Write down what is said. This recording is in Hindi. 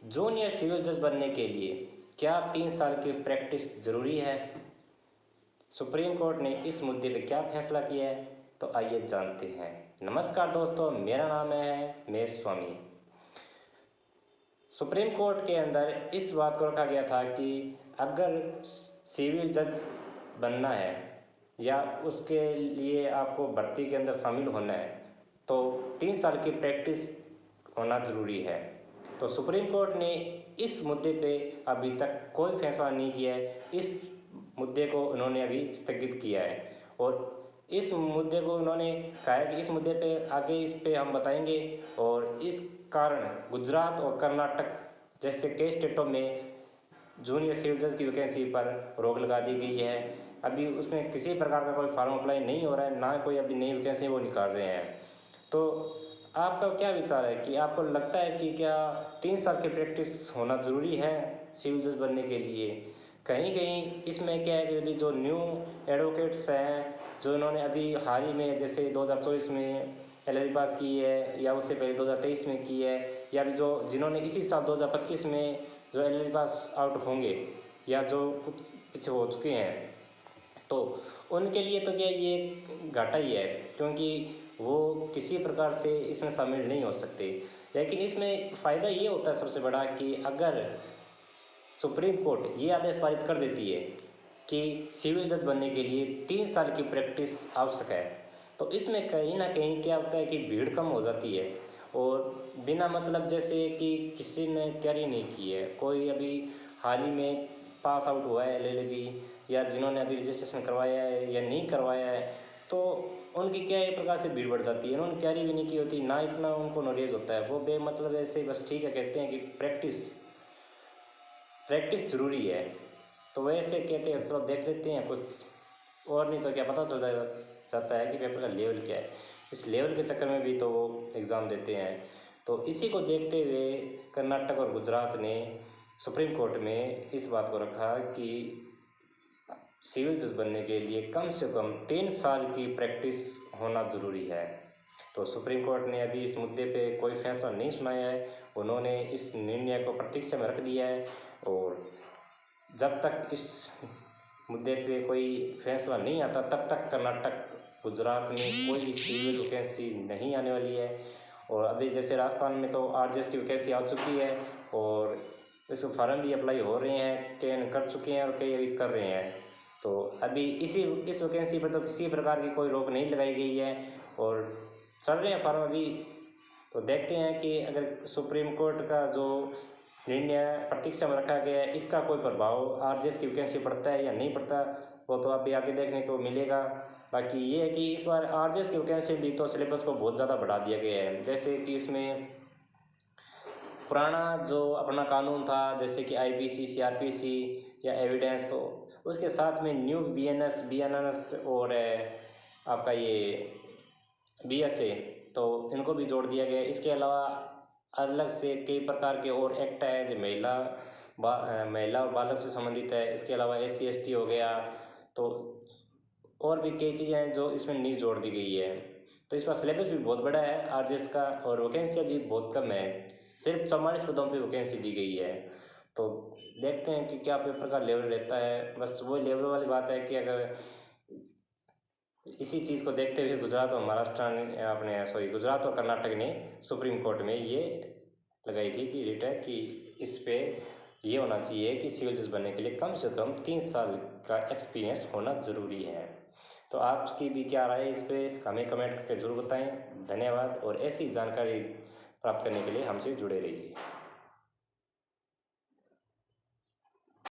जूनियर सिविल जज बनने के लिए क्या 3 साल की प्रैक्टिस ज़रूरी है? सुप्रीम कोर्ट ने इस मुद्दे पे क्या फैसला किया है, तो आइए जानते हैं। नमस्कार दोस्तों, मेरा नाम है महेश स्वामी। सुप्रीम कोर्ट के अंदर इस बात को रखा गया था कि अगर सिविल जज बनना है या उसके लिए आपको भर्ती के अंदर शामिल होना है तो 3 साल की प्रैक्टिस होना ज़रूरी है। तो सुप्रीम कोर्ट ने इस मुद्दे पे अभी तक कोई फैसला नहीं किया है। इस मुद्दे को उन्होंने अभी स्थगित किया है और इस मुद्दे को उन्होंने कहा है कि इस मुद्दे पे आगे इस पे हम बताएंगे। और इस कारण गुजरात और कर्नाटक जैसे कई स्टेटों में जूनियर सिविल जज की वैकेंसी पर रोक लगा दी गई है। अभी उसमें किसी प्रकार का कोई फॉर्म अप्लाई नहीं हो रहा है, ना कोई अभी नई वैकेंसी वो निकाल रहे हैं। तो आपका क्या विचार है कि आपको लगता है कि क्या 3 साल की प्रैक्टिस होना ज़रूरी है सिविल जज बनने के लिए? कहीं कहीं इसमें क्या है कि अभी जो न्यू एडवोकेट्स हैं, जो इन्होंने अभी हाल ही में जैसे 2024 में LLB पास की है या उससे पहले 2023 में की है, या अभी जो जिन्होंने इसी साल 2025 में जो LLB पास आउट होंगे या जो कुछ पीछे हो चुके हैं, तो उनके लिए तो क्या ये घाटा ही है, क्योंकि वो किसी प्रकार से इसमें शामिल नहीं हो सकते। लेकिन इसमें फ़ायदा ये होता है सबसे बड़ा कि अगर सुप्रीम कोर्ट ये आदेश पारित कर देती है कि सिविल जज बनने के लिए 3 साल की प्रैक्टिस आवश्यक है, तो इसमें कहीं ना कहीं क्या होता है कि भीड़ कम हो जाती है। और बिना मतलब जैसे कि किसी ने तैयारी नहीं की है, कोई अभी हाल ही में पास आउट हुआ है LLB या जिन्होंने अभी रजिस्ट्रेशन करवाया है या नहीं करवाया है, तो उनकी क्या एक प्रकार से भीड़ बढ़ जाती है। उन्होंने तैयारी भी नहीं की होती, ना इतना उनको नॉलेज होता है, वो बेमतलब ऐसे बस ठीक है कहते हैं कि प्रैक्टिस प्रैक्टिस ज़रूरी है। तो वैसे कहते हैं चलो देख लेते हैं कुछ, और नहीं तो क्या पता चल जाता है कि पेपर का लेवल क्या है। इस लेवल के चक्कर में भी तो वो एग्ज़ाम देते हैं। तो इसी को देखते हुए कर्नाटक और गुजरात ने सुप्रीम कोर्ट में इस बात को रखा कि सिविल जज बनने के लिए कम से कम 3 साल की प्रैक्टिस होना ज़रूरी है। तो सुप्रीम कोर्ट ने अभी इस मुद्दे पे कोई फैसला नहीं सुनाया है। उन्होंने इस निर्णय को प्रतीक्षा में रख दिया है और जब तक इस मुद्दे पे कोई फैसला नहीं आता तब तक कर्नाटक गुजरात में कोई भी सिविल वैकेंसी नहीं आने वाली है। और अभी जैसे राजस्थान में तो RJS की वैकेंसी आ चुकी है और इसके फॉर्म भी अप्लाई हो रहे हैं, कई कर चुके हैं और कई अभी कर रहे हैं। तो अभी इस वैकेंसी पर तो किसी प्रकार की कोई रोक नहीं लगाई गई है और चल रहे हैं फॉर्म अभी। तो देखते हैं कि अगर सुप्रीम कोर्ट का जो निर्णय प्रतीक्षा में रखा गया है इसका कोई प्रभाव RJS की वैकेंसी पड़ता है या नहीं पड़ता, वो तो अभी आगे देखने को मिलेगा। बाकी ये है कि इस बार RJS की वैकेंसी भी तो सिलेबस को बहुत ज़्यादा बढ़ा दिया गया है। जैसे कि इसमें पुराना जो अपना कानून था जैसे कि IPC CRPC या एविडेंस, तो उसके साथ में न्यू BNS और आपका ये BSA, तो इनको भी जोड़ दिया गया है। इसके अलावा अलग से कई प्रकार के और एक्ट है जो महिला और बालक से संबंधित है। इसके अलावा SC ST हो गया, तो और भी कई चीज़ें हैं जो इसमें न्यू जोड़ दी गई है। तो इसका सिलेबस भी बहुत बड़ा है RJS का और वैकेंसी भी बहुत कम है, सिर्फ 44 पदों पे वैकेंसी दी गई है। तो देखते हैं कि क्या पेपर का लेवल रहता है। बस वो लेवल वाली बात है कि अगर इसी चीज़ को देखते हुए गुजरात और महाराष्ट्र ने गुजरात और कर्नाटक ने सुप्रीम कोर्ट में ये लगाई थी कि रिट है कि इस पे ये होना चाहिए कि सिविल जज बनने के लिए कम से कम 3 साल का एक्सपीरियंस होना ज़रूरी है। तो आपकी भी क्या राय है इस पर हमें कमेंट करके ज़रूर बताएं। धन्यवाद और ऐसी जानकारी प्राप्त करने के लिए हमसे जुड़े रहिए।